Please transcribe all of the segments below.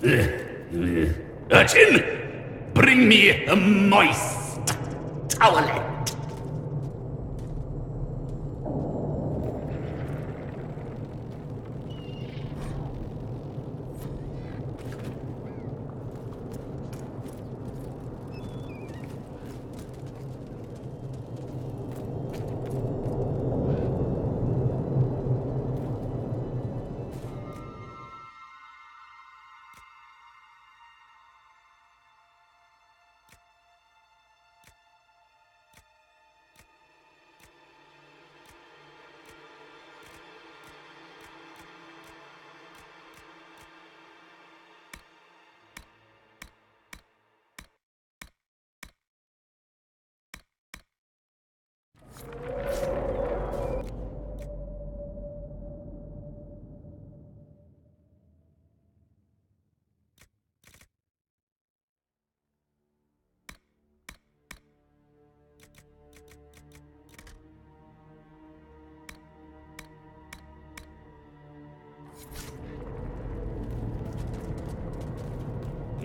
Urchin, bring me a moist towelette.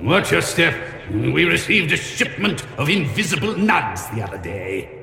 Watch your step. We received a shipment of invisible nugs the other day.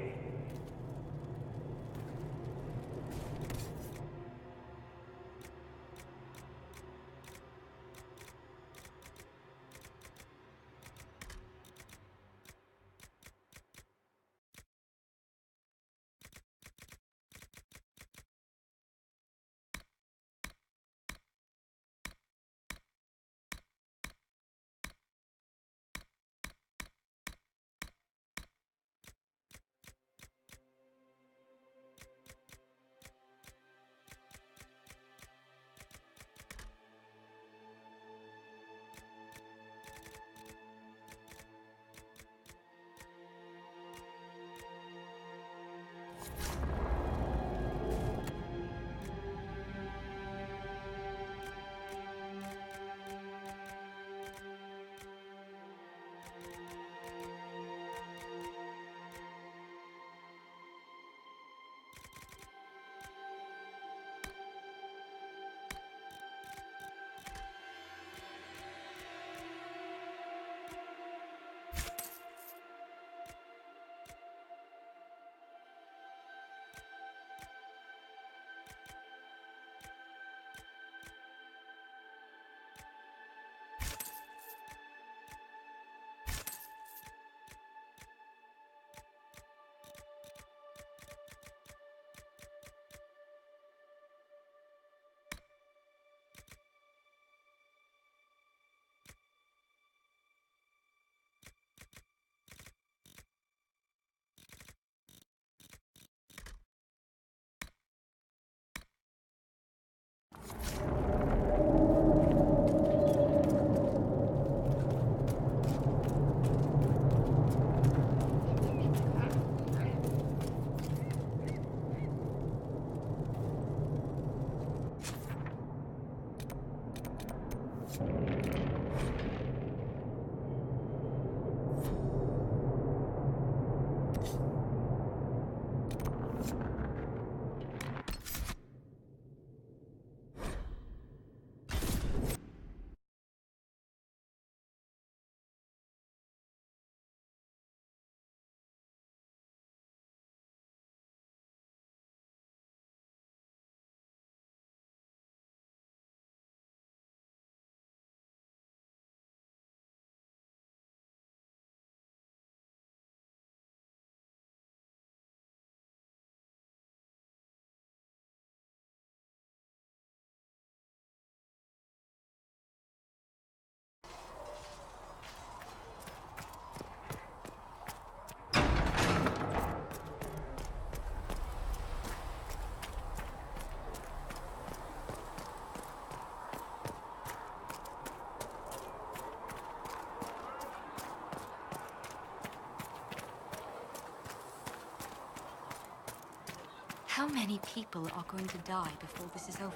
How many people are going to die before this is over?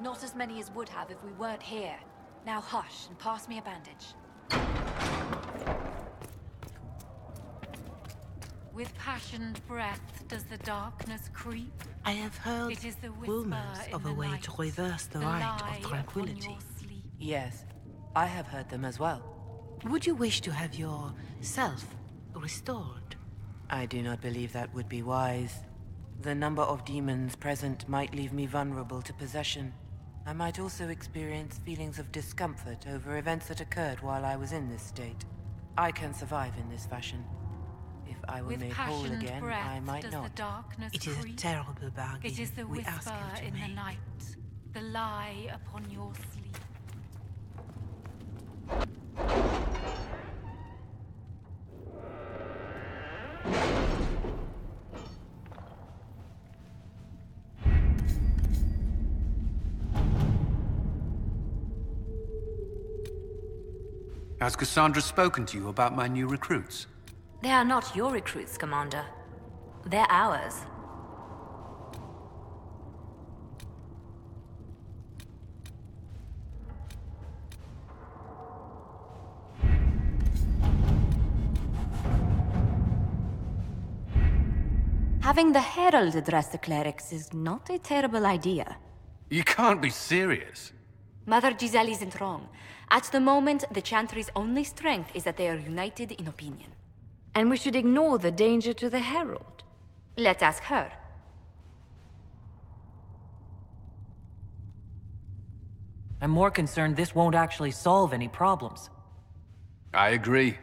Not as many as would have if we weren't here. Now hush and pass me a bandage. With passioned breath does the darkness creep. I have heard It is the rumors whisper of in a the way night, to reverse the the rite lie of upon tranquility. your sleep. Yes. I have heard them as well. Would you wish to have your self restored? I do not believe that would be wise. The number of demons present might leave me vulnerable to possession. I might also experience feelings of discomfort over events that occurred while I was in this state. I can survive in this fashion. If I were With made whole passionate again, breath I might does not. the darkness It is a creep. terrible bargain It is the we ask whisper you to in the make. night, the lie upon your sleep. Has Cassandra spoken to you about my new recruits? They are not your recruits, Commander. They're ours. Having the Herald address the clerics is not a terrible idea. You can't be serious. Mother Giselle isn't wrong. At the moment, the Chantry's only strength is that they are united in opinion. And we should ignore the danger to the Herald. Let's ask her. I'm more concerned this won't actually solve any problems. I agree.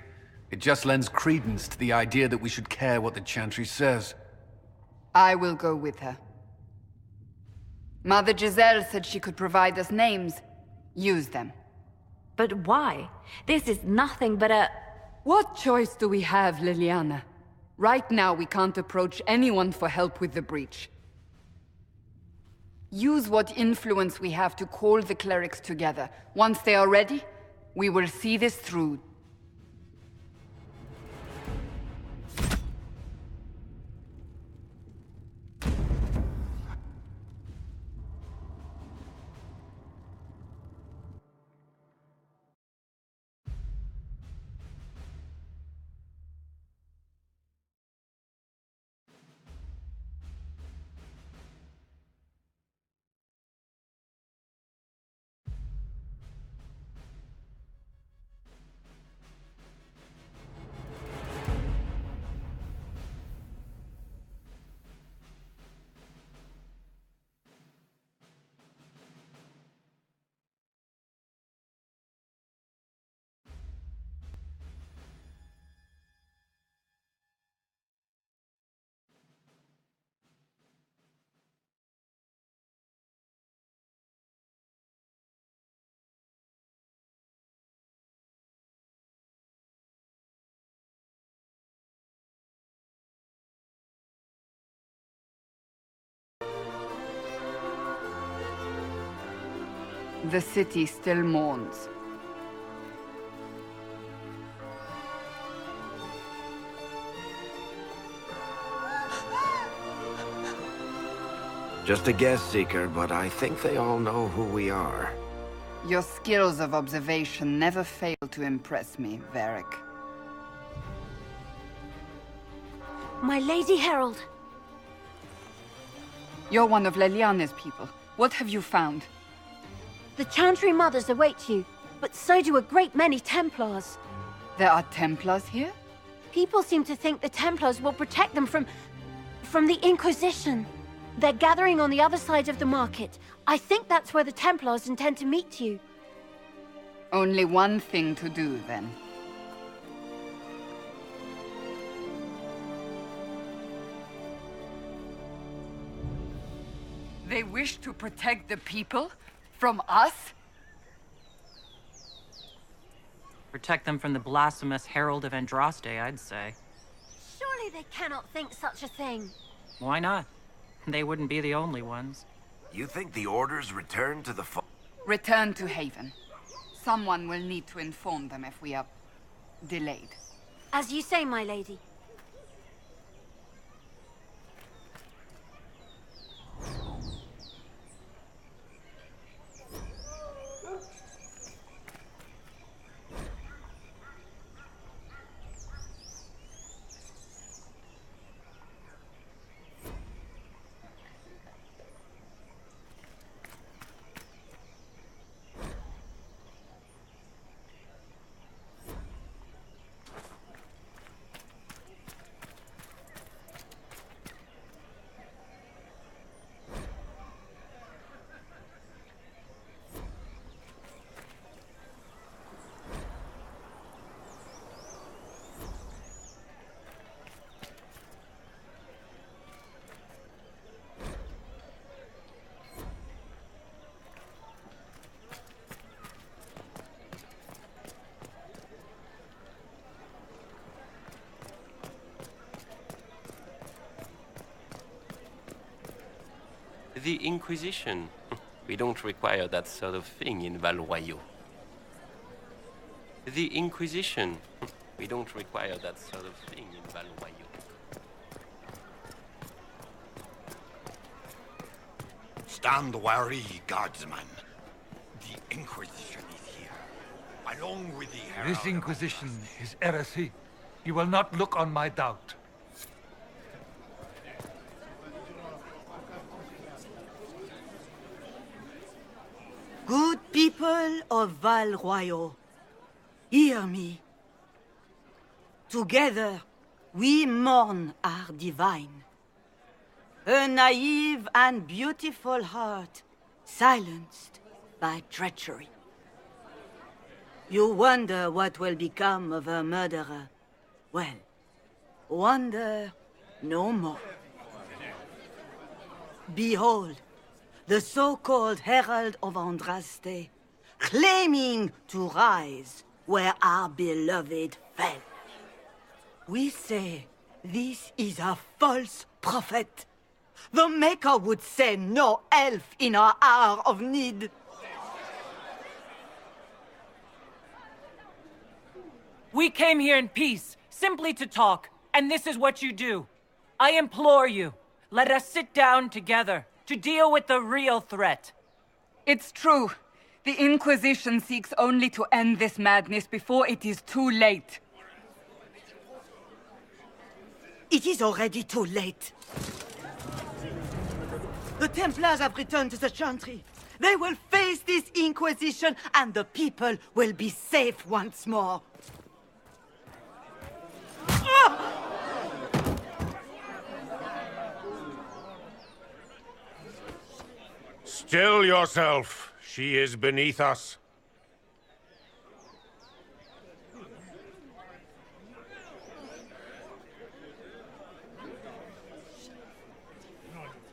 It just lends credence to the idea that we should care what the Chantry says. I will go with her. Mother Giselle said she could provide us names. Use them. But why? This is nothing but a... What choice do we have, Liliana? Right now, we can't approach anyone for help with the breach. Use what influence we have to call the clerics together. Once they are ready, we will see this through. The city still mourns. Just a guest seeker, but I think they all know who we are. Your skills of observation never fail to impress me, Varric. My Lady Herald! You're one of Leliana's people. What have you found? The Chantry Mothers await you, but so do a great many Templars. There are Templars here? People seem to think the Templars will protect them from the Inquisition. They're gathering on the other side of the market. I think that's where the Templars intend to meet you. Only one thing to do, then. They wish to protect the people? From us? Protect them from the blasphemous Herald of Andraste, I'd say. Surely they cannot think such a thing. Why not? They wouldn't be the only ones. You think the orders return to the Return to Haven. Someone will need to inform them if we are delayed. As you say, my lady. The Inquisition. We don't require that sort of thing in Valroyo. The Inquisition. We don't require that sort of thing in Valroyo. Stand wary, guardsman. The Inquisition is here, along with the Herald. This Inquisition is heresy. You will not look on my doubt. Good people of Valroyo, hear me. Together, we mourn our divine. A naive and beautiful heart, silenced by treachery. You wonder what will become of a murderer. Well, wonder no more. Behold, the so-called Herald of Andraste, claiming to rise where our beloved fell. We say this is a false prophet. The Maker would send no elf in our hour of need. We came here in peace, simply to talk, and this is what you do. I implore you, let us sit down together to deal with the real threat. It's true. The Inquisition seeks only to end this madness before it is too late. It is already too late. The Templars have returned to the Chantry. They will face this Inquisition, and the people will be safe once more. Still yourself. She is beneath us.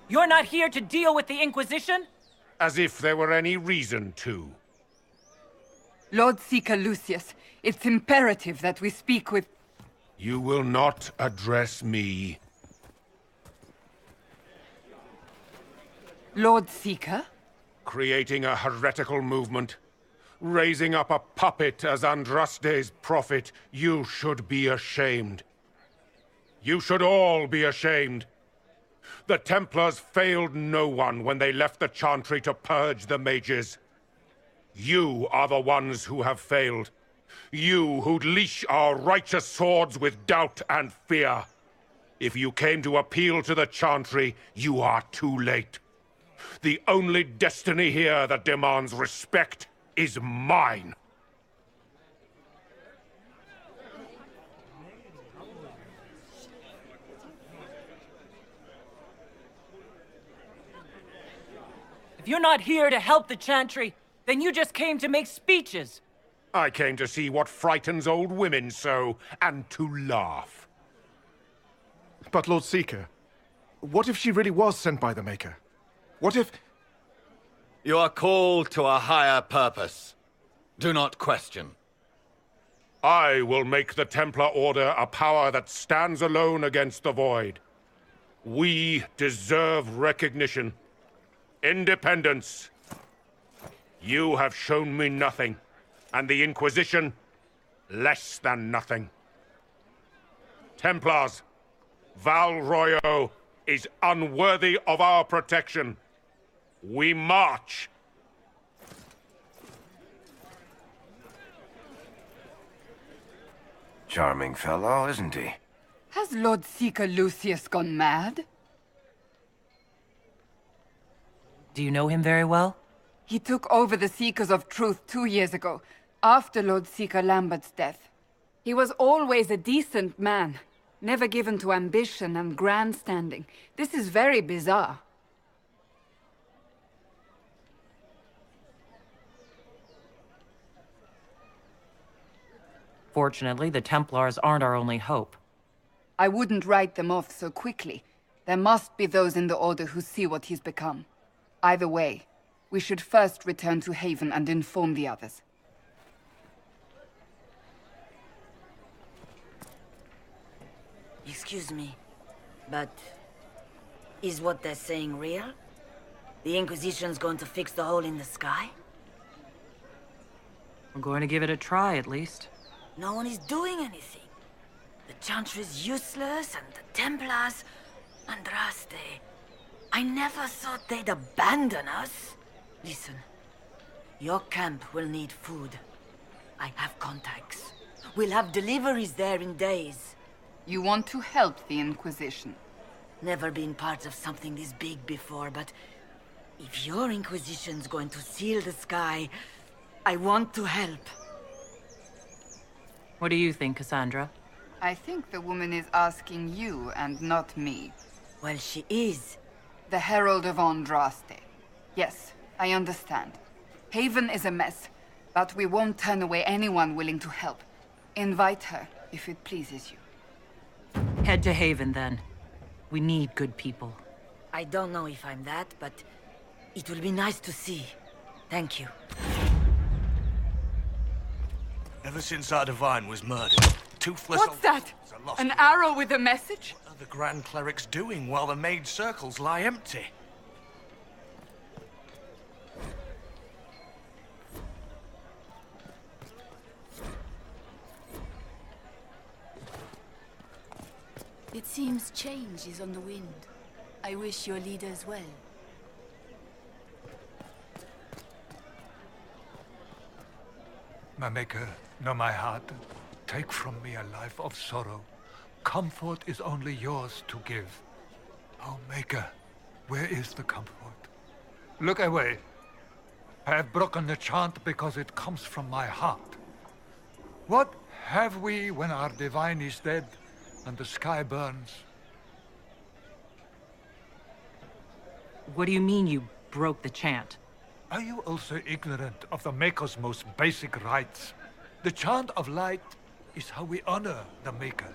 You're not here to deal with the Inquisition? As if there were any reason to. Lord Seeker Lucius, it's imperative that we speak with... You will not address me. Lord Seeker? Creating a heretical movement. Raising up a puppet as Andraste's prophet. You should be ashamed. You should all be ashamed. The Templars failed no one when they left the Chantry to purge the mages. You are the ones who have failed. You who'd leash our righteous swords with doubt and fear. If you came to appeal to the Chantry, you are too late. The only destiny here that demands respect is mine. If you're not here to help the Chantry, then you just came to make speeches. I came to see what frightens old women so, and to laugh. But Lord Seeker, what if she really was sent by the Maker? What if... You are called to a higher purpose. Do not question. I will make the Templar Order a power that stands alone against the Void. We deserve recognition. Independence. You have shown me nothing, and the Inquisition, less than nothing. Templars, Valroyo is unworthy of our protection. We march. Charming fellow, isn't he? Has Lord Seeker Lucius gone mad? Do you know him very well? He took over the Seekers of Truth 2 years ago, after Lord Seeker Lambert's death. He was always a decent man, never given to ambition and grandstanding. This is very bizarre. Fortunately, the Templars aren't our only hope. I wouldn't write them off so quickly. There must be those in the Order who see what he's become. Either way, we should first return to Haven and inform the others. Excuse me, but is what they're saying real? The Inquisition's going to fix the hole in the sky? I'm going to give it a try, at least. No one is doing anything. The Chantry's useless, and the Templars... Andraste. I never thought they'd abandon us. Listen, your camp will need food. I have contacts. We'll have deliveries there in days. You want to help the Inquisition? Never been part of something this big before, but... if your Inquisition's going to seal the sky, I want to help. What do you think, Cassandra? I think the woman is asking you and not me. Well, she is. The Herald of Andraste. Yes, I understand. Haven is a mess, but we won't turn away anyone willing to help. Invite her, if it pleases you. Head to Haven, then. We need good people. I don't know if I'm that, but it will be nice to see. Thank you. Ever since our divine was murdered, toothless... What's that? An arrow with a message? What are the Grand Clerics doing while the mage circles lie empty? It seems change is on the wind. I wish your leaders well. My Maker, know my heart. Take from me a life of sorrow. Comfort is only yours to give. Oh, Maker, where is the comfort? Look away. I have broken the chant because it comes from my heart. What have we when our divine is dead and the sky burns? What do you mean you broke the chant? Are you also ignorant of the Maker's most basic rites? The chant of light is how we honor the Maker.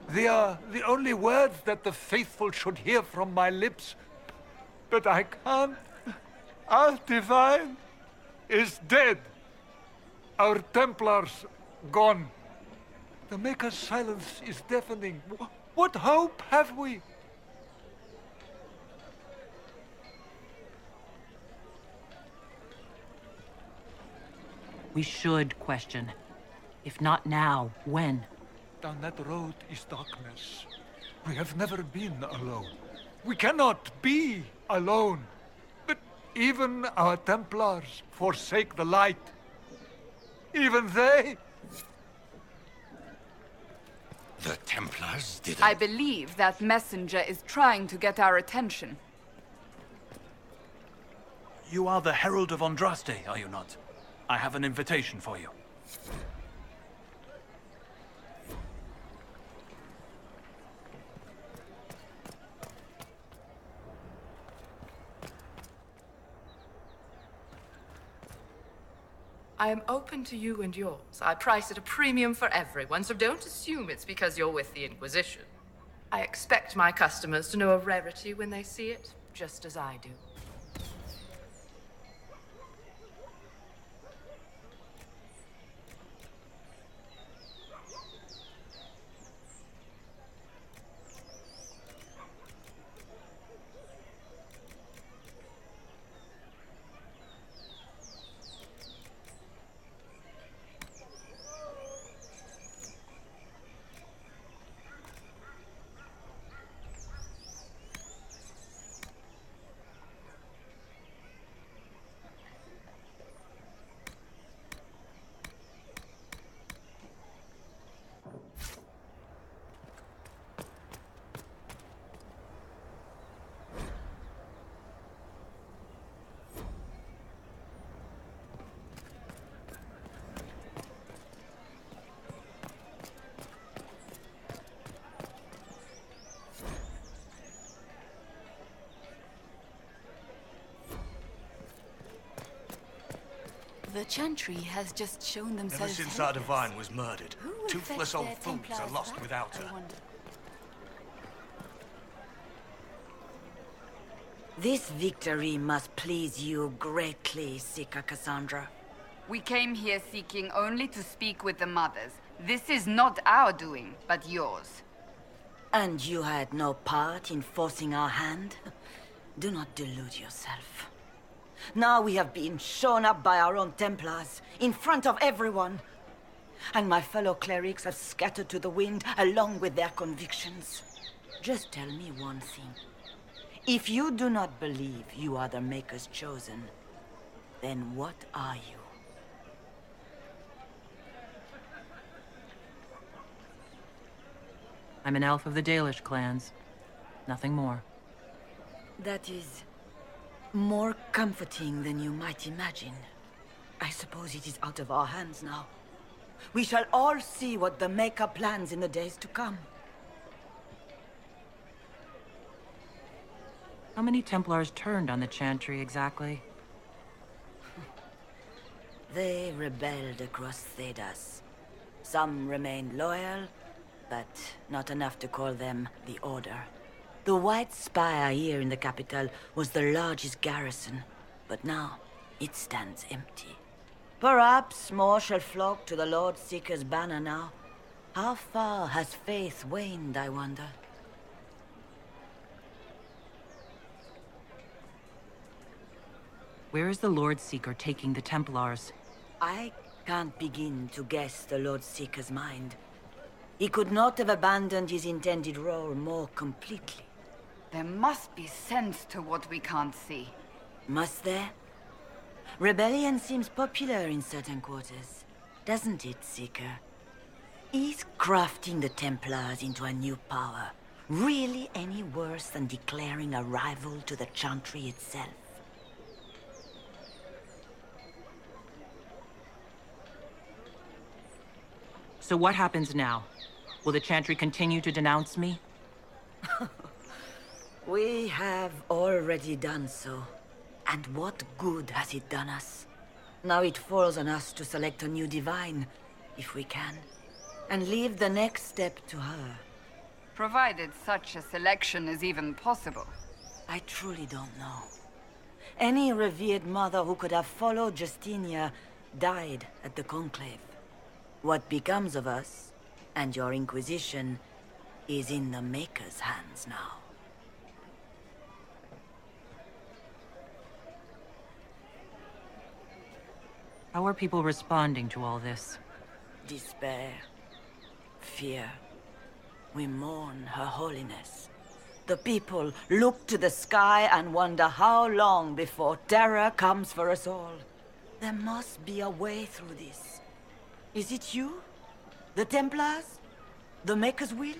They are the only words that the faithful should hear from my lips. But I can't. Our divine is dead. Our Templars gone. The Maker's silence is deafening. What hope have we? We should question. If not now, when? Down that road is darkness. We have never been alone. We cannot be alone. But even our Templars forsake the light. Even they... The Templars didn't... I believe that messenger is trying to get our attention. You are the Herald of Andraste, are you not? I have an invitation for you. I am open to you and yours. I price at a premium for everyone, so don't assume it's because you're with the Inquisition. I expect my customers to know a rarity when they see it, just as I do. The Chantry has just shown themselves. Ever since our divine was murdered, toothless old fools are lost without her. This victory must please you greatly, Sika Cassandra. We came here seeking only to speak with the mothers. This is not our doing, but yours. And you had no part in forcing our hand? Do not delude yourself. Now we have been shown up by our own Templars, in front of everyone. And my fellow clerics have scattered to the wind along with their convictions. Just tell me one thing. If you do not believe you are the Maker's chosen, then what are you? I'm an elf of the Dalish clans. Nothing more. That is more comforting than you might imagine. I suppose it is out of our hands now. We shall all see what the Maker plans in the days to come. How many Templars turned on the Chantry exactly? They rebelled across Thedas. Some remained loyal, but not enough to call them the Order. The White Spire here in the capital was the largest garrison, but now it stands empty. Perhaps more shall flock to the Lord Seeker's banner now. How far has faith waned, I wonder? Where is the Lord Seeker taking the Templars? I can't begin to guess the Lord Seeker's mind. He could not have abandoned his intended role more completely. There must be sense to what we can't see. Must there? Rebellion seems popular in certain quarters, doesn't it, Seeker? Is crafting the Templars into a new power really any worse than declaring a rival to the Chantry itself? So what happens now? Will the Chantry continue to denounce me? We have already done so. And what good has it done us? Now it falls on us to select a new divine, if we can, and leave the next step to her. Provided such a selection is even possible. I truly don't know. Any revered mother who could have followed Justinia died at the Conclave. What becomes of us, and your Inquisition, is in the Maker's hands now. How are people responding to all this? Despair. Fear. We mourn Her Holiness. The people look to the sky and wonder how long before terror comes for us all. There must be a way through this. Is it you? The Templars? The Maker's will?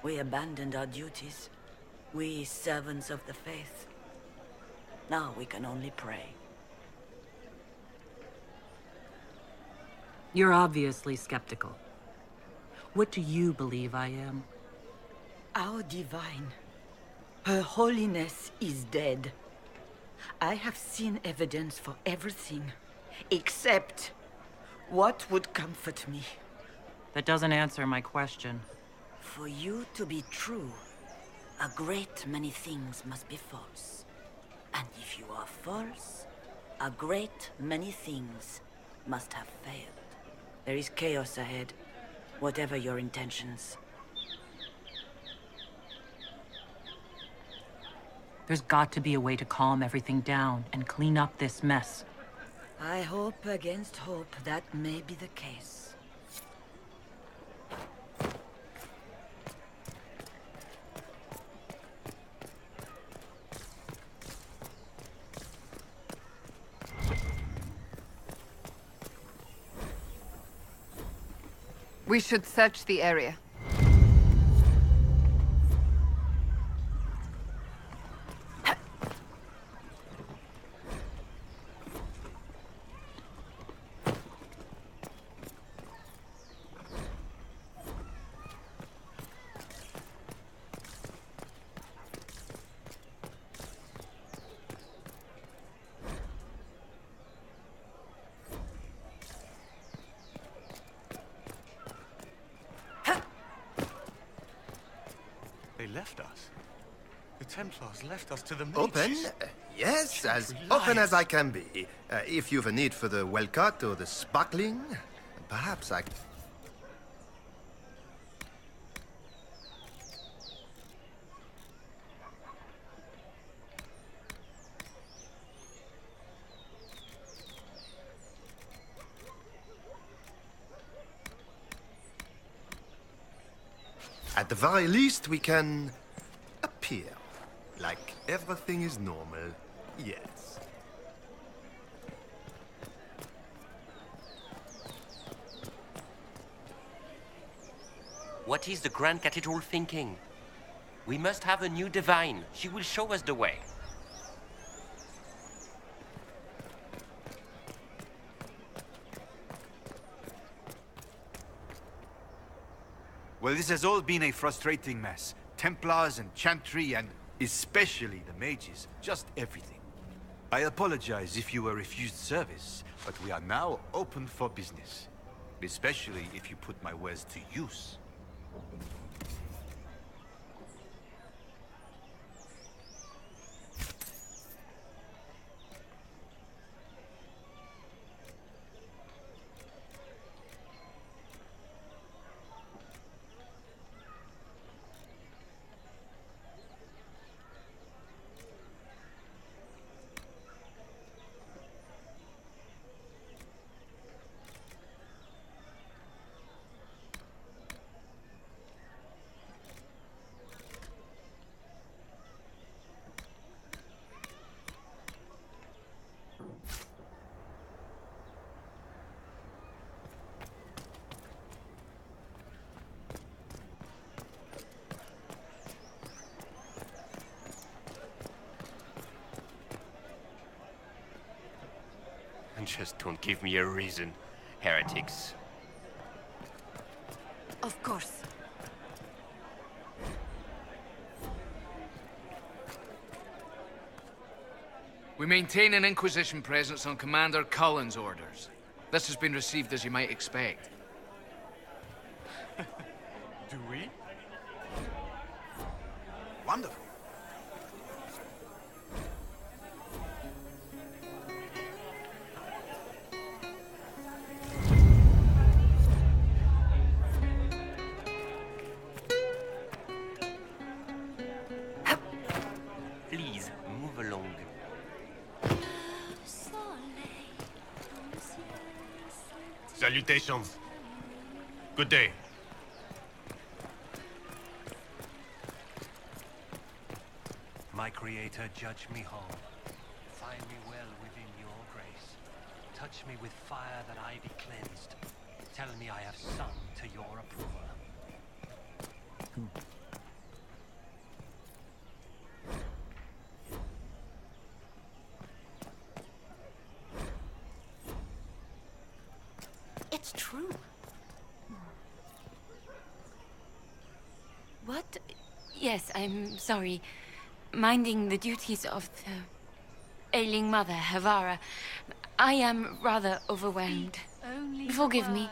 We abandoned our duties. We servants of the faith. Now we can only pray. You're obviously skeptical. What do you believe I am? Our divine. Her Holiness is dead. I have seen evidence for everything, except what would comfort me. That doesn't answer my question. For you to be true, a great many things must be false. And if you are false, a great many things must have failed. There is chaos ahead, whatever your intentions. There's got to be a way to calm everything down and clean up this mess. I hope against hope that may be the case. We should search the area. They left us. The Templars left us to the mages. Open? Yes, as open as I can be. If you've a need for the well-cut or the sparkling, perhaps I... At the very least, we can appear like everything is normal. Yes. What is the Grand Cathedral thinking? We must have a new divine. She will show us the way. Well, this has all been a frustrating mess. Templars and Chantry and especially the mages. Just everything. I apologize if you were refused service, but we are now open for business. Especially if you put my wares to use. Just don't give me a reason, heretics. Of course. We maintain an Inquisition presence on Commander Cullen's orders. This has been received as you might expect. Do we? Wonderful. Please, move along. Salutations. Good day. My Creator, judge me whole. Find me well within your grace. Touch me with fire that I be cleansed. Tell me I have sung to your approval. It's true. What? Yes, I'm sorry. Minding the duties of the ailing mother, Havara. I am rather overwhelmed. Forgive me.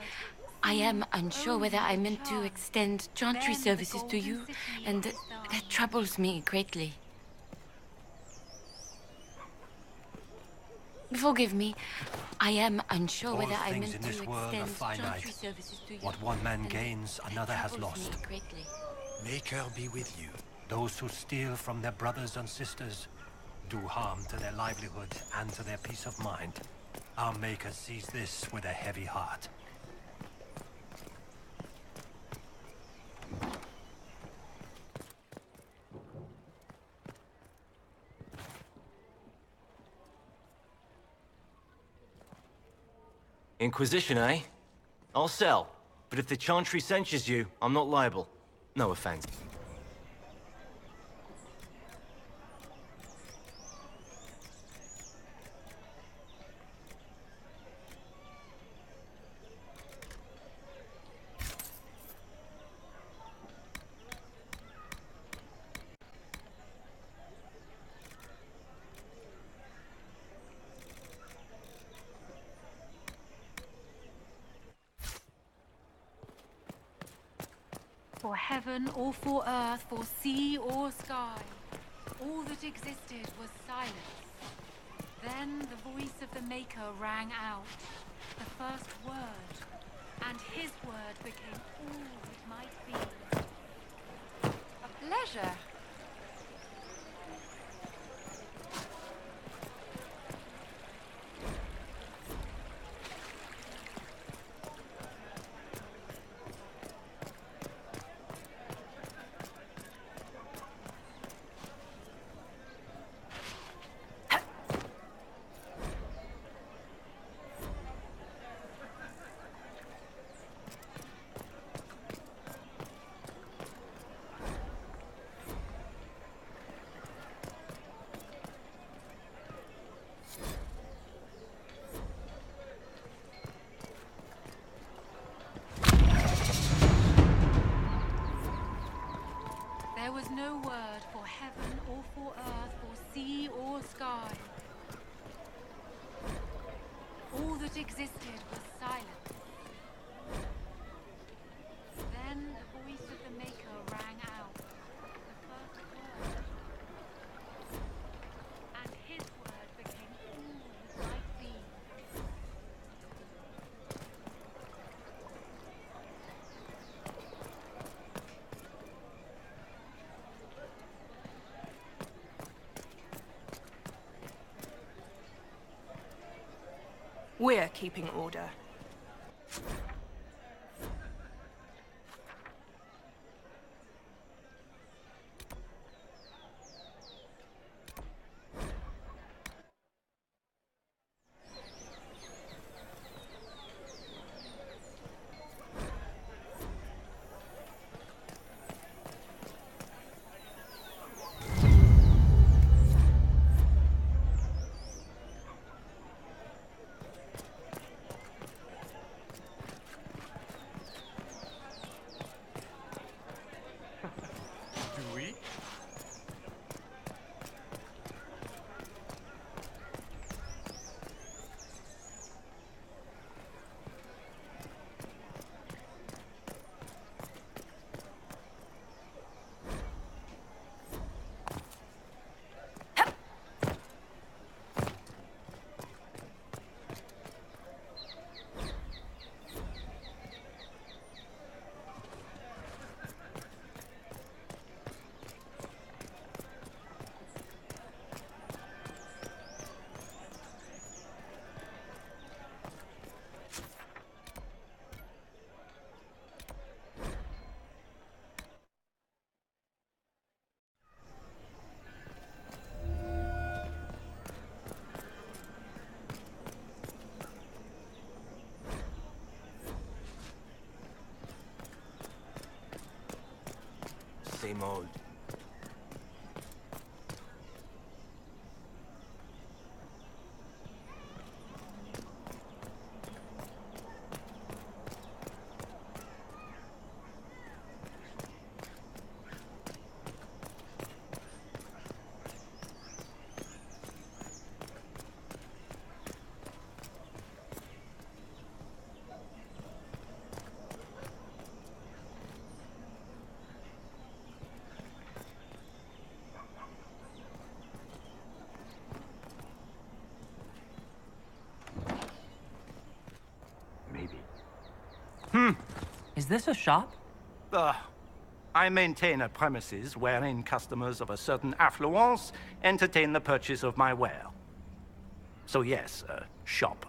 I am unsure whether I meant to extend chantry services to you, and that troubles me greatly. Forgive me. I am unsure whether I meant to extend chantry services to you. What one man gains, another has lost. Greatly. Maker be with you. Those who steal from their brothers and sisters do harm to their livelihood and to their peace of mind. Our Maker sees this with a heavy heart. Inquisition, eh? I'll sell. But if the Chantry censures you, I'm not liable. No offense. For heaven or for earth, for sea or sky, all that existed was silence. Then the voice of the Maker rang out, the first word, and his word became all it might be. A pleasure. that existed was silence. Then the voice of the Maker rang out, the first word. And his word became all that might be. We're keeping order. Same old. Is this a shop? I maintain a premises wherein customers of a certain affluence entertain the purchase of my ware. So yes, a shop.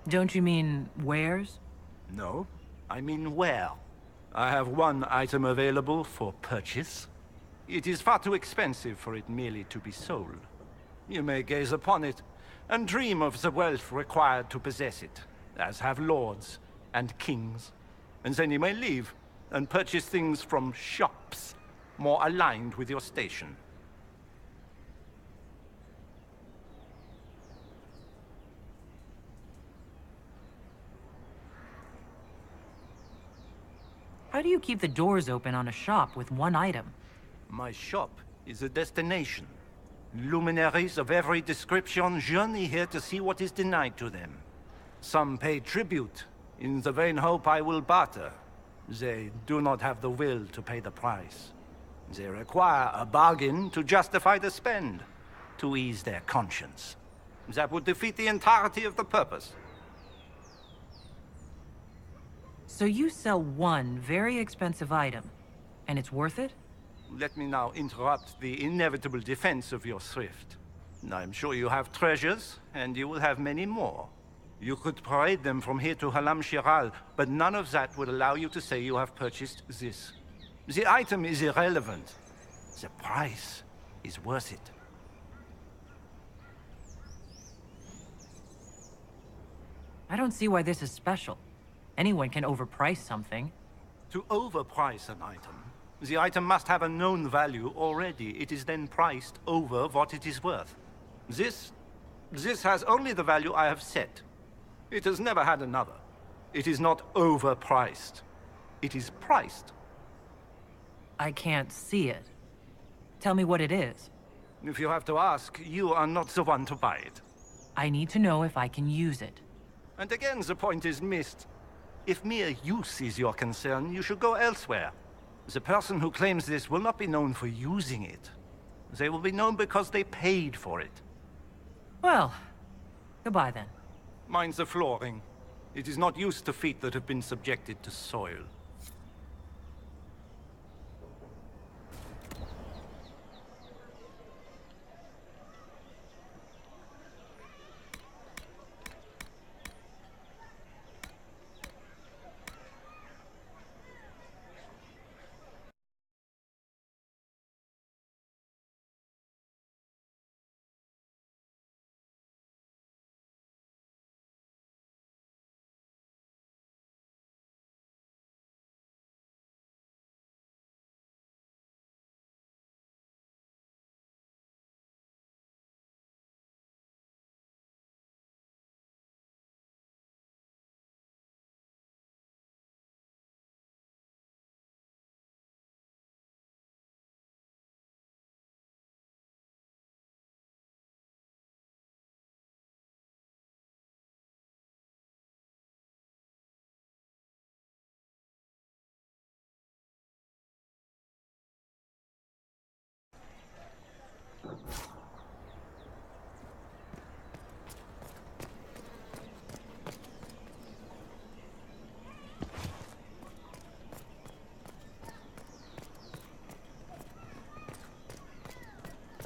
Don't you mean wares? No, I mean ware. I have one item available for purchase. It is far too expensive for it merely to be sold. You may gaze upon it and dream of the wealth required to possess it, as have lords and kings. And then you may leave and purchase things from shops more aligned with your station. How do you keep the doors open on a shop with one item? My shop is a destination. Luminaries of every description journey here to see what is denied to them. Some pay tribute, in the vain hope I will barter. They do not have the will to pay the price. They require a bargain to justify the spend, to ease their conscience. That would defeat the entirety of the purpose. So you sell one very expensive item, and it's worth it? Let me now interrupt the inevitable defense of your thrift. I'm sure you have treasures, and you will have many more. You could parade them from here to Halam Shiral, but none of that would allow you to say you have purchased this. The item is irrelevant. The price is worth it. I don't see why this is special. Anyone can overprice something. To overprice an item, the item must have a known value already. It is then priced over what it is worth. This has only the value I have set. It has never had another. It is not overpriced. It is priced. I can't see it. Tell me what it is. If you have to ask, you are not the one to buy it. I need to know if I can use it. And again, the point is missed. If mere use is your concern, you should go elsewhere. The person who claims this will not be known for using it. They will be known because they paid for it. Well, goodbye then. Mind the flooring. It is not used to feet that have been subjected to soil.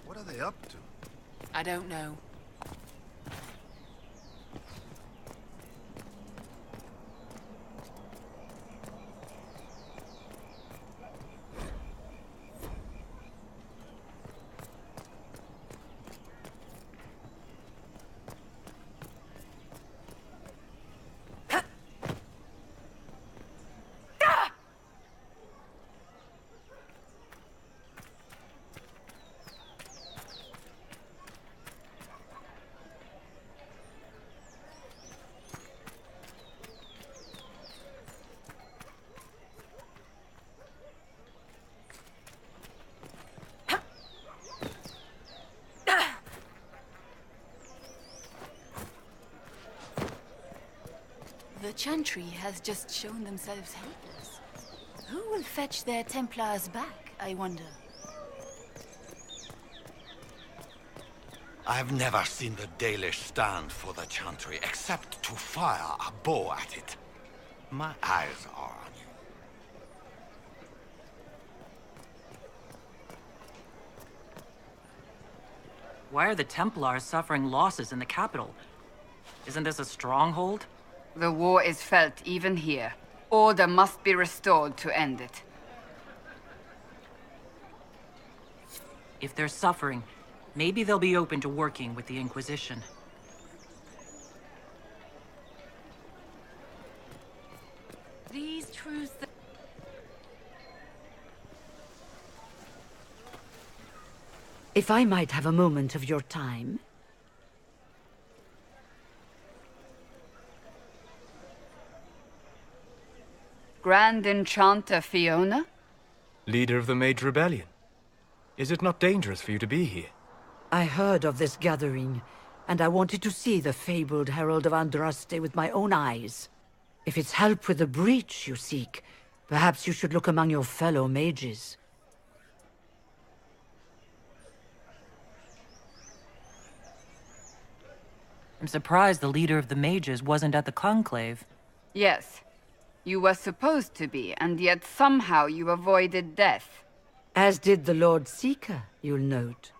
What are they up to? I don't know. The Chantry has just shown themselves helpless. Who will fetch their Templars back, I wonder? I've never seen the Dalish stand for the Chantry except to fire a bow at it. My eyes are on you. Why are the Templars suffering losses in the capital? Isn't this a stronghold? The war is felt even here. Order must be restored to end it. If they're suffering, maybe they'll be open to working with the Inquisition. These truths that... If I might have a moment of your time. Grand Enchanter Fiona? Leader of the Mage Rebellion. Is it not dangerous for you to be here? I heard of this gathering, and I wanted to see the fabled Herald of Andraste with my own eyes. If it's help with the breach you seek, perhaps you should look among your fellow mages. I'm surprised the leader of the mages wasn't at the conclave. Yes. You were supposed to be, and yet somehow you avoided death. As did the Lord Seeker, you'll note.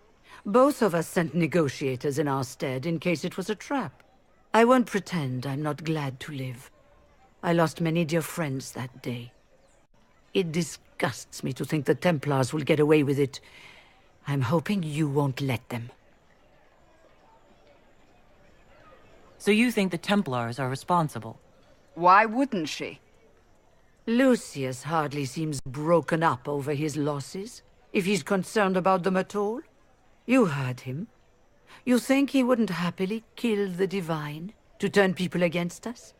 Both of us sent negotiators in our stead in case it was a trap. I won't pretend I'm not glad to live. I lost many dear friends that day. It disgusts me to think the Templars will get away with it. I'm hoping you won't let them. So you think the Templars are responsible? Why wouldn't she? Lucius hardly seems broken up over his losses, if he's concerned about them at all. You heard him. You think he wouldn't happily kill the Divine to turn people against us?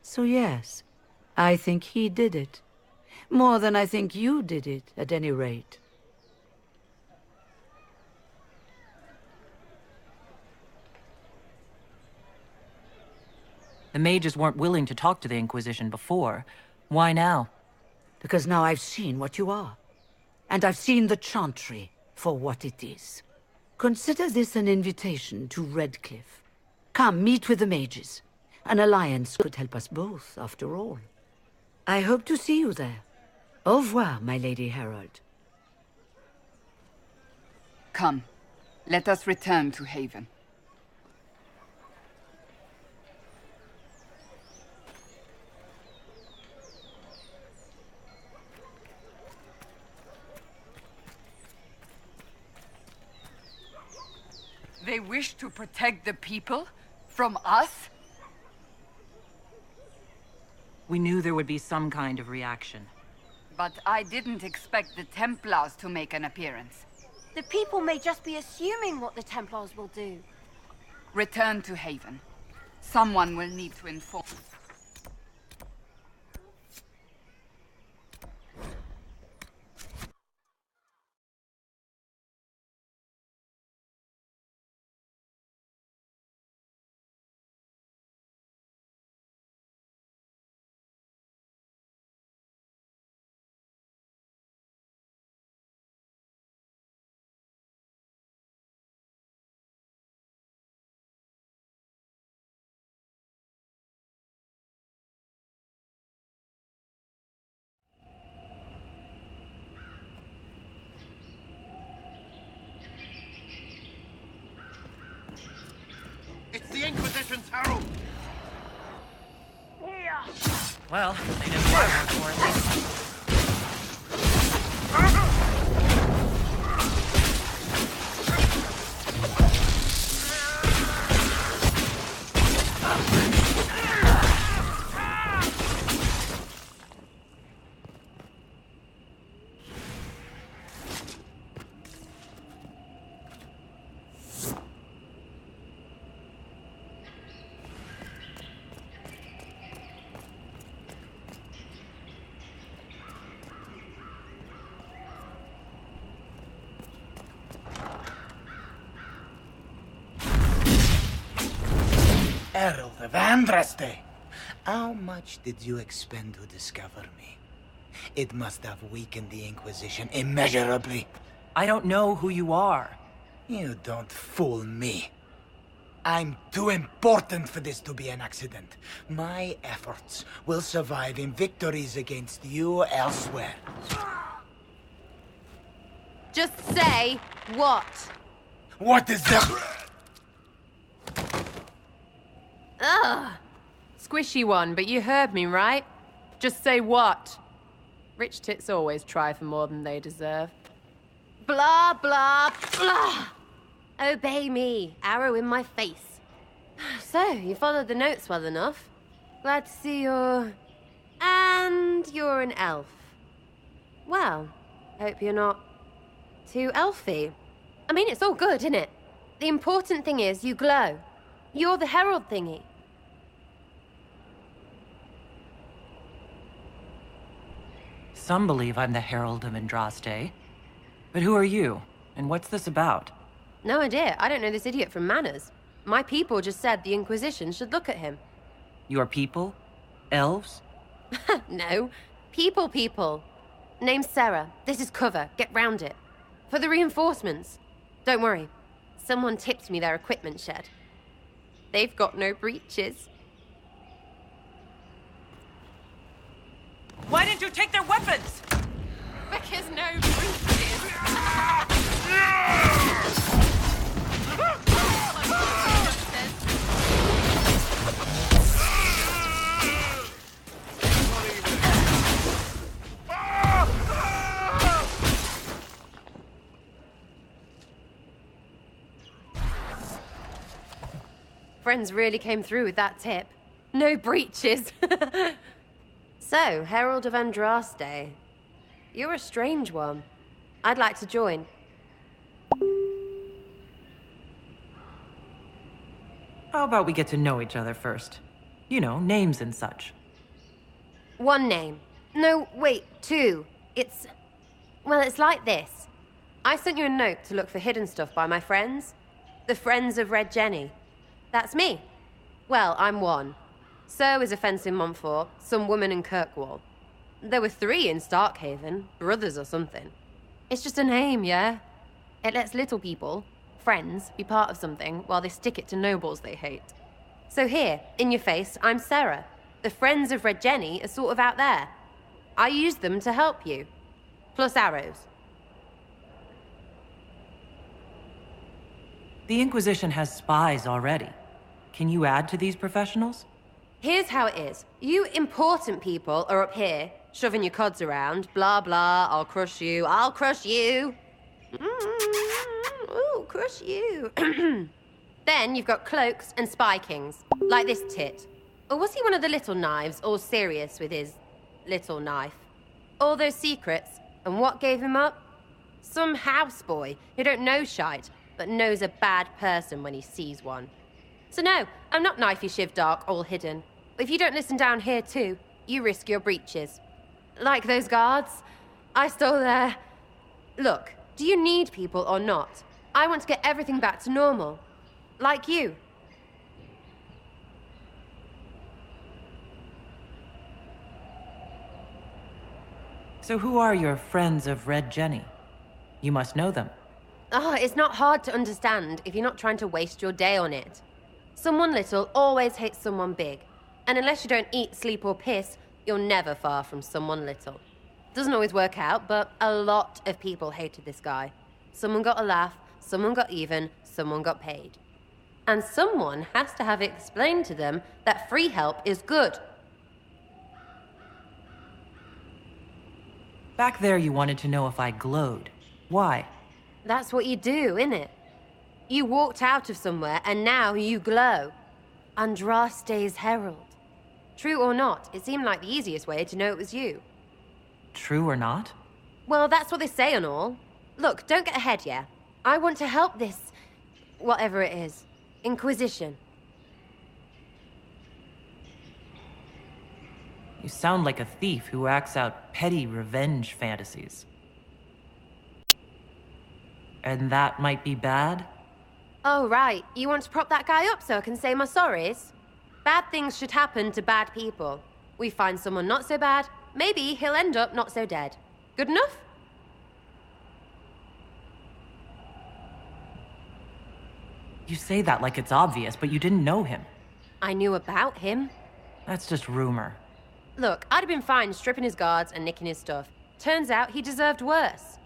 So yes, I think he did it. More than I think you did it, at any rate. The mages weren't willing to talk to the Inquisition before. Why now? Because now I've seen what you are. And I've seen the Chantry for what it is. Consider this an invitation to Redcliffe. Come, meet with the mages. An alliance could help us both, after all. I hope to see you there. Au revoir, my Lady Herald. Come, let us return to Haven. They wish to protect the people? From us? We knew there would be some kind of reaction. But I didn't expect the Templars to make an appearance. The people may just be assuming what the Templars will do. Return to Haven. Someone will need to inform. It's the Inquisition's herald! Well, they know who I work for at least. Herald of Andraste! How much did you expend to discover me? It must have weakened the Inquisition immeasurably. I don't know who you are. You don't fool me. I'm too important for this to be an accident. My efforts will survive in victories against you elsewhere. Just say what? What is that? Ugh! Squishy one, but you heard me, right? Just say what? Rich tits always try for more than they deserve. Blah, blah, blah! Obey me. Arrow in my face. So, you followed the notes well enough. Glad to see you're... And you're an elf. Well, hope you're not too elfy. I mean, it's all good, isn't it? The important thing is you glow. You're the herald thingy. Some believe I'm the Herald of Andraste. But who are you? And what's this about? No idea. I don't know this idiot from Manners. My people just said the Inquisition should look at him. Your people? Elves? No. People. Name's Sarah. This is cover. Get round it. For the reinforcements. Don't worry. Someone tipped me their equipment shed. They've got no breaches. Why didn't you take their weapons? Because no breaches. Friends really came through with that tip. No breaches. So, Herald of Andraste. You're a strange one. I'd like to join. How about we get to know each other first? You know, names and such. One name. No, wait, two. Well, it's like this. I sent you a note to look for hidden stuff by my friends. The Friends of Red Jenny. That's me. Well, I'm one. So is a fence in Montfort, some woman in Kirkwall. There were 3 in Starkhaven, brothers or something. It's just a name, yeah? It lets little people, friends, be part of something while they stick it to nobles they hate. So here, in your face, I'm Sarah. The friends of Red Jenny are sort of out there. I use them to help you. Plus arrows. The Inquisition has spies already. Can you add to these professionals? Here's how it is. You important people are up here, shoving your cods around. Blah, blah, I'll crush you, I'll crush you. Ooh, crush you. Then you've got cloaks and spy kings, like this tit. Or was he one of the little knives, all serious with his little knife? All those secrets, and what gave him up? Some houseboy who don't know shite, but knows a bad person when he sees one. So no, I'm not knifey shiv dark, all hidden. But if you don't listen down here too, you risk your breeches. Like those guards, I stole their... Look, do you need people or not? I want to get everything back to normal. Like you. So who are your friends of Red Jenny? You must know them. It's not hard to understand if you're not trying to waste your day on it. Someone little always hates someone big. And unless you don't eat, sleep, or piss, you're never far from someone little. Doesn't always work out, but a lot of people hated this guy. Someone got a laugh, someone got even, someone got paid. And someone has to have explained to them that free help is good. Back there you wanted to know if I glowed. Why? That's what you do, innit? You walked out of somewhere and now you glow. Andraste's herald. True or not, it seemed like the easiest way to know it was you. True or not? Well, that's what they say and all. Look, don't get ahead, yeah? I want to help this... whatever it is. Inquisition. You sound like a thief who acts out petty revenge fantasies. And that might be bad? Oh, right. You want to prop that guy up so I can say my sorries? Bad things should happen to bad people. We find someone not so bad, maybe he'll end up not so dead. Good enough? You say that like it's obvious, but you didn't know him. I knew about him. That's just rumor. Look, I'd have been fine stripping his guards and nicking his stuff. Turns out he deserved worse.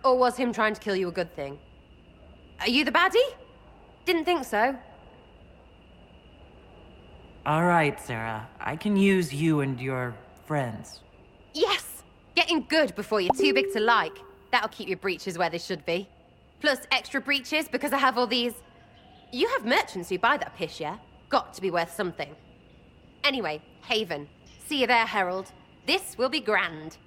Or was him trying to kill you a good thing? Are you the baddie? Didn't think so. All right, Sarah. I can use you and your friends. Yes! Getting good before you're too big to like. That'll keep your breeches where they should be. Plus extra breeches because I have all these... You have merchants who buy that piss, yeah? Got to be worth something. Anyway, Haven. See you there, Herald. This will be grand.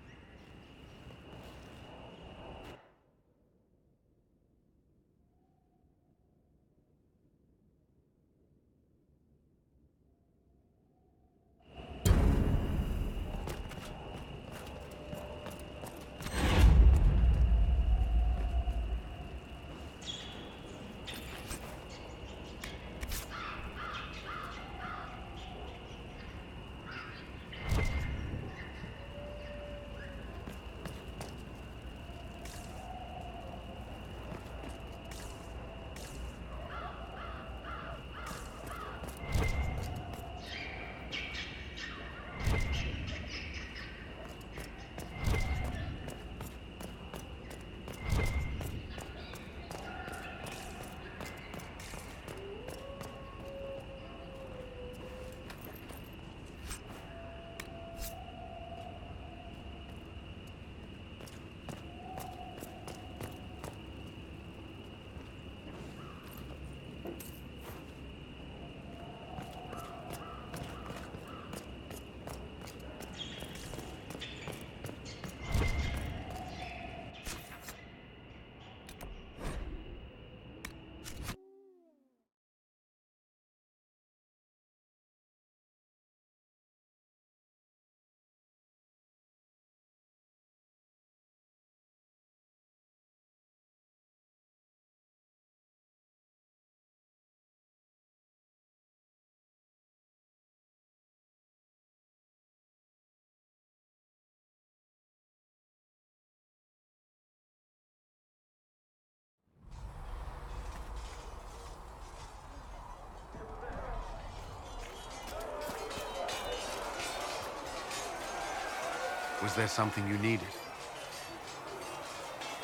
Was there something you needed?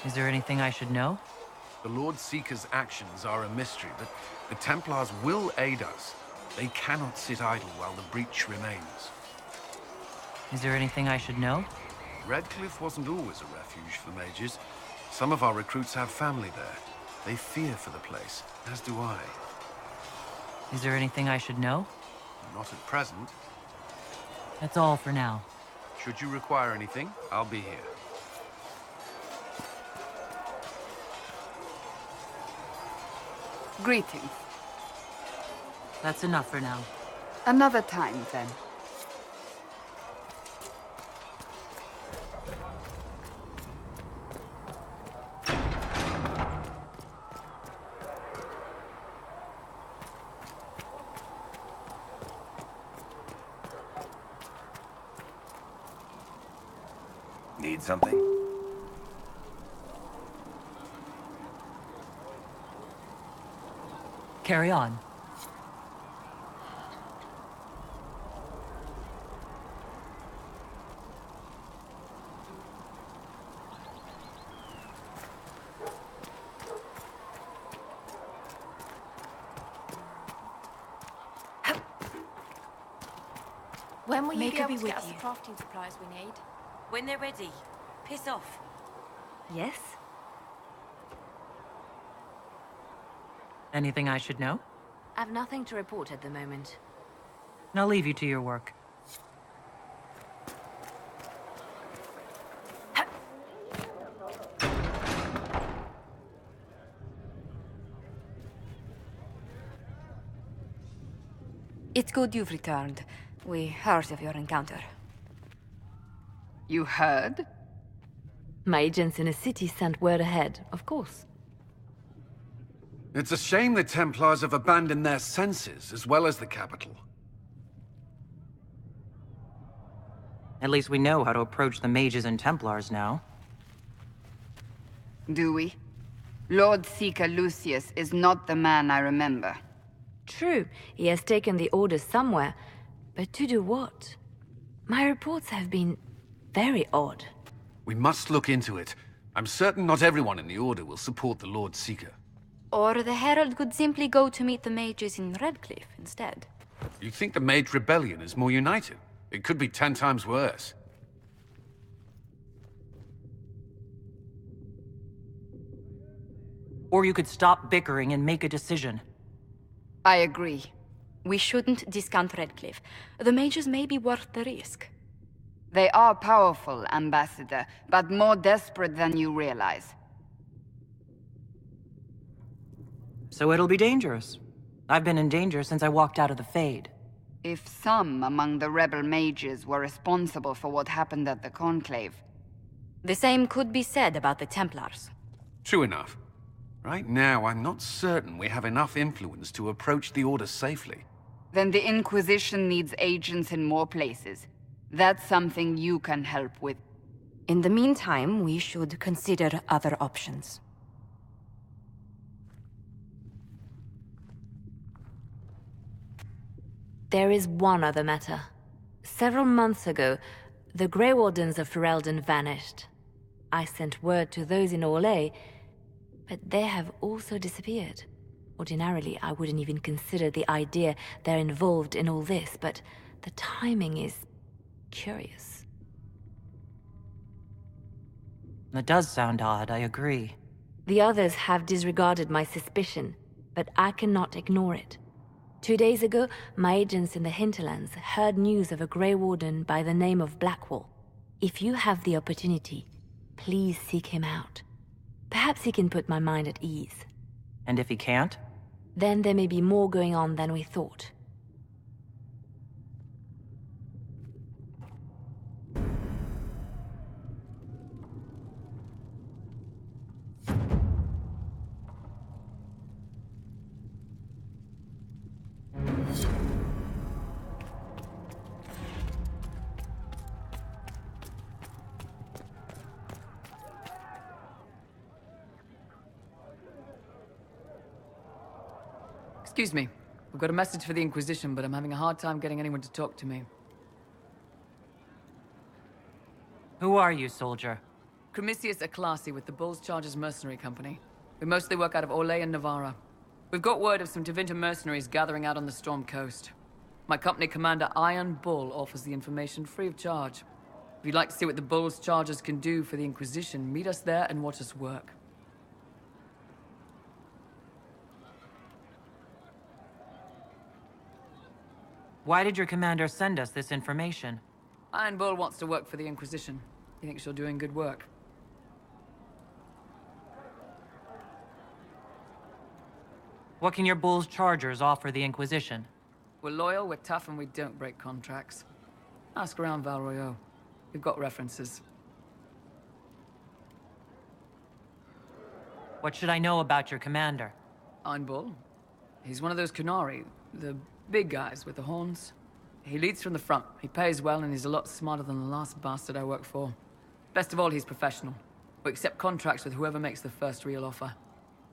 Is there anything I should know? The Lord Seeker's actions are a mystery, but the Templars will aid us. They cannot sit idle while the breach remains. Is there anything I should know? Redcliffe wasn't always a refuge for mages. Some of our recruits have family there. They fear for the place, as do I. Is there anything I should know? Not at present. That's all for now. Should you require anything, I'll be here. Greetings. That's enough for now. Another time, then. Need something? Carry on. When will you May be I able be to with get us you? the crafting supplies we need? When they're ready. Piss off. Yes? Anything I should know? I've nothing to report at the moment. I'll leave you to your work. It's good you've returned. We heard of your encounter. You heard? My agents in the city sent word ahead, of course. It's a shame the Templars have abandoned their senses, as well as the capital. At least we know how to approach the mages and Templars now. Do we? Lord Seeker Lucius is not the man I remember. True, he has taken the orders somewhere, but to do what? My reports have been very odd. We must look into it. I'm certain not everyone in the Order will support the Lord Seeker. Or the Herald could simply go to meet the mages in Redcliffe instead. You think the Mage Rebellion is more united? It could be 10 times worse. Or you could stop bickering and make a decision. I agree. We shouldn't discount Redcliffe. The mages may be worth the risk. They are powerful, Ambassador, but more desperate than you realize. So it'll be dangerous. I've been in danger since I walked out of the Fade. If some among the rebel mages were responsible for what happened at the Conclave... The same could be said about the Templars. True enough. Right now, I'm not certain we have enough influence to approach the Order safely. Then the Inquisition needs agents in more places. That's something you can help with. In the meantime, we should consider other options. There is one other matter. Several months ago, the Grey Wardens of Ferelden vanished. I sent word to those in Orlais, but they have also disappeared. Ordinarily, I wouldn't even consider the idea they're involved in all this, but the timing is curious. That does sound odd, I agree. The others have disregarded my suspicion, but I cannot ignore it. 2 days ago, my agents in the hinterlands heard news of a Grey Warden by the name of Blackwall. If you have the opportunity, please seek him out. Perhaps he can put my mind at ease. And if he can't? Then there may be more going on than we thought. Excuse me. I've got a message for the Inquisition, but I'm having a hard time getting anyone to talk to me. Who are you, soldier? Cremisius Aclasi with the Bull's Chargers Mercenary Company. We mostly work out of Orlais and Navarra. We've got word of some Tevinter mercenaries gathering out on the Storm Coast. My company commander, Iron Bull, offers the information free of charge. If you'd like to see what the Bull's Chargers can do for the Inquisition, meet us there and watch us work. Why did your commander send us this information? Iron Bull wants to work for the Inquisition. He thinks you're doing good work. What can your Bull's Chargers offer the Inquisition? We're loyal, we're tough, and we don't break contracts. Ask around Val Royeaux. We've got references. What should I know about your commander? Iron Bull. He's one of those Kunari, the big guys with the horns. He leads from the front. He pays well, and he's a lot smarter than the last bastard I worked for. Best of all, he's professional. We accept contracts with whoever makes the first real offer.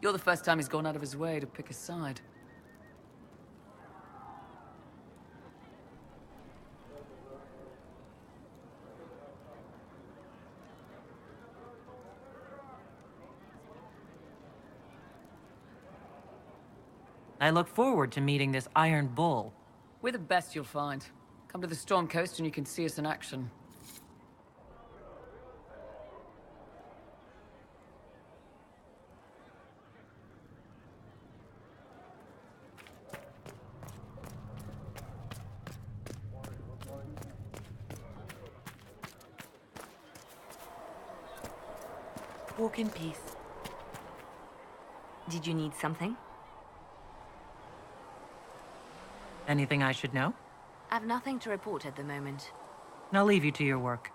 You're the first time he's gone out of his way to pick a side. I look forward to meeting this Iron Bull. We're the best you'll find. Come to the Storm Coast and you can see us in action. Walk in peace. Did you need something? Anything I should know? I've nothing to report at the moment. I'll leave you to your work.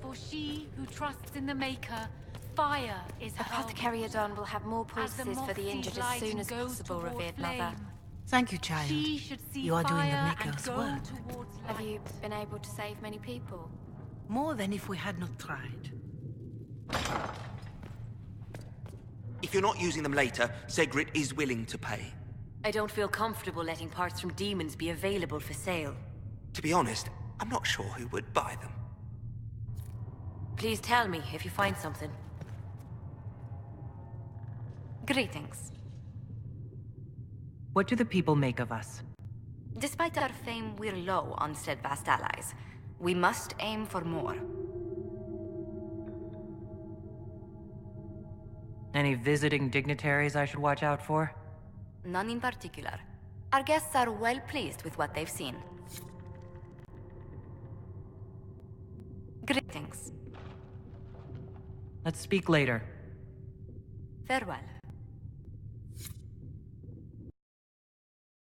For she who trusts in the Maker, fire is her Apothecary Adon will have more poultices for the injured as soon as possible, revered mother. Thank you, child. You are doing the Maker's work. Have you been able to save many people? More than if we had not tried. If you're not using them later, Segrit is willing to pay. I don't feel comfortable letting parts from demons be available for sale. To be honest, I'm not sure who would buy them. Please tell me if you find something. Greetings. What do the people make of us? Despite our fame, we're low on steadfast allies. We must aim for more. Any visiting dignitaries I should watch out for? None in particular. Our guests are well pleased with what they've seen. Greetings. Let's speak later. Farewell.